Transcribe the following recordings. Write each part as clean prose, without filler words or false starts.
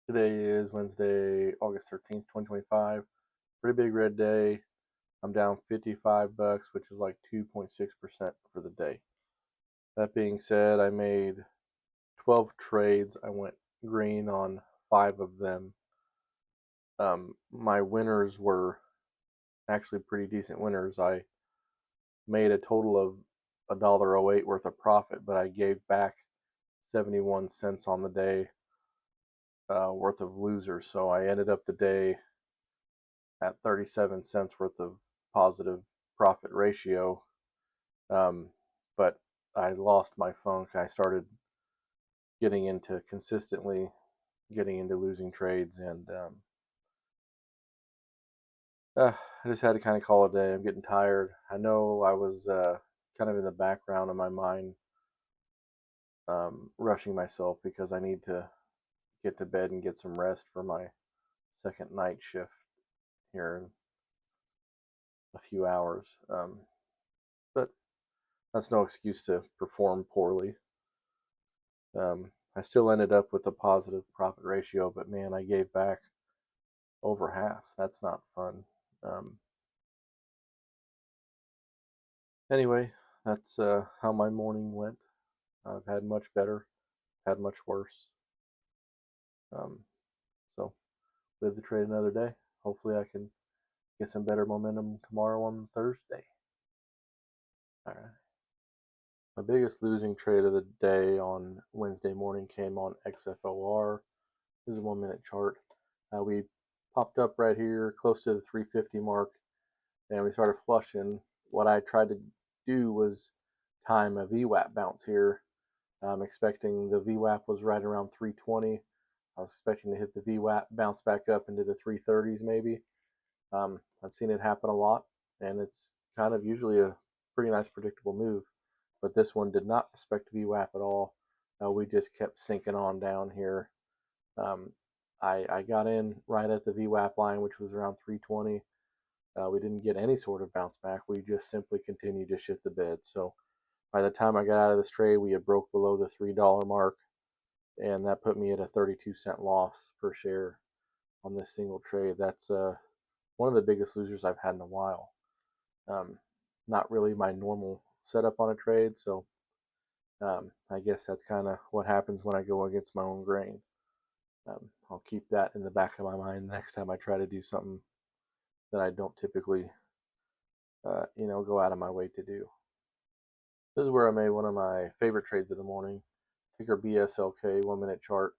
Today is Wednesday, August 13th, 2025. Pretty big red day. I'm down 55 bucks, which is like 2.6% for the day. That being said, I made 12 trades. I went green on 5 of them. My winners were actually pretty decent winners. I made a total of $1.08 worth of profit, but I gave back 71 cents on the day worth of losers. So I ended up the day at 37 cents worth of positive profit ratio. Um, but I lost my funk. I started consistently getting into losing trades, and I just had to kind of call it a day. I'm getting tired. I know I was kind of in the background of my mind, rushing myself because I need to get to bed and get some rest for my second night shift here in a few hours. But that's no excuse to perform poorly. I still ended up with a positive profit ratio, but man, I gave back over half. That's not fun. Um, anyway, that's how my morning went. I've had much better, had much worse. Um, so live to trade another day. Hopefully, I can get some better momentum tomorrow on Thursday. All right. My biggest losing trade of the day on Wednesday morning came on XFOR. This is a 1 minute chart. We popped up right here close to the 350 mark, and we started flushing. What I tried to do was time a VWAP bounce here. I'm expecting the VWAP was right around 320. I was expecting to hit the VWAP, bounce back up into the 330s maybe. I've seen it happen a lot, and it's kind of usually a pretty nice predictable move. But this one did not respect VWAP at all. We just kept sinking on down here. Um, I got in right at the VWAP line, which was around 320. We didn't get any sort of bounce back. We just simply continued to shit the bed. So by the time I got out of this trade, we had broke below the $3 mark, and that put me at a 32-cent loss per share on this single trade. That's one of the biggest losers I've had in a while. Um, Not really my normal setup on a trade, so I guess that's kind of what happens when I go against my own grain. I'll keep that in the back of my mind next time I try to do something that I don't typically, go out of my way to do. This is where I made one of my favorite trades of the morning. Ticker BSLK, 1 minute chart.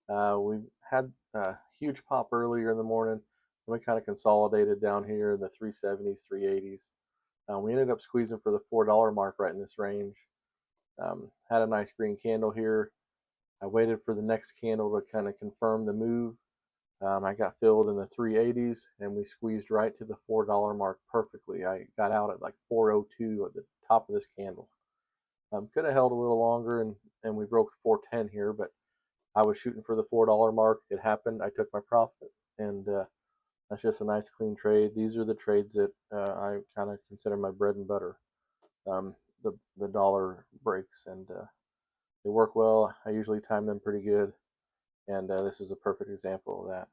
We had a huge pop earlier in the morning, and we kind of consolidated down here in the 370s, 380s. We ended up squeezing for the $4 mark right in this range. Had a nice green candle here. I waited for the next candle to kind of confirm the move. I got filled in the 380s, and we squeezed right to the $4 mark perfectly. I got out at like 402 at the top of this candle. Could have held a little longer, and we broke 410 here, but I was shooting for the $4 mark. It happened. I took my profit, and that's just a nice clean trade. These are the trades that I kind of consider my bread and butter. Um, the dollar breaks, and they work well. I usually time them pretty good, and this is a perfect example of that.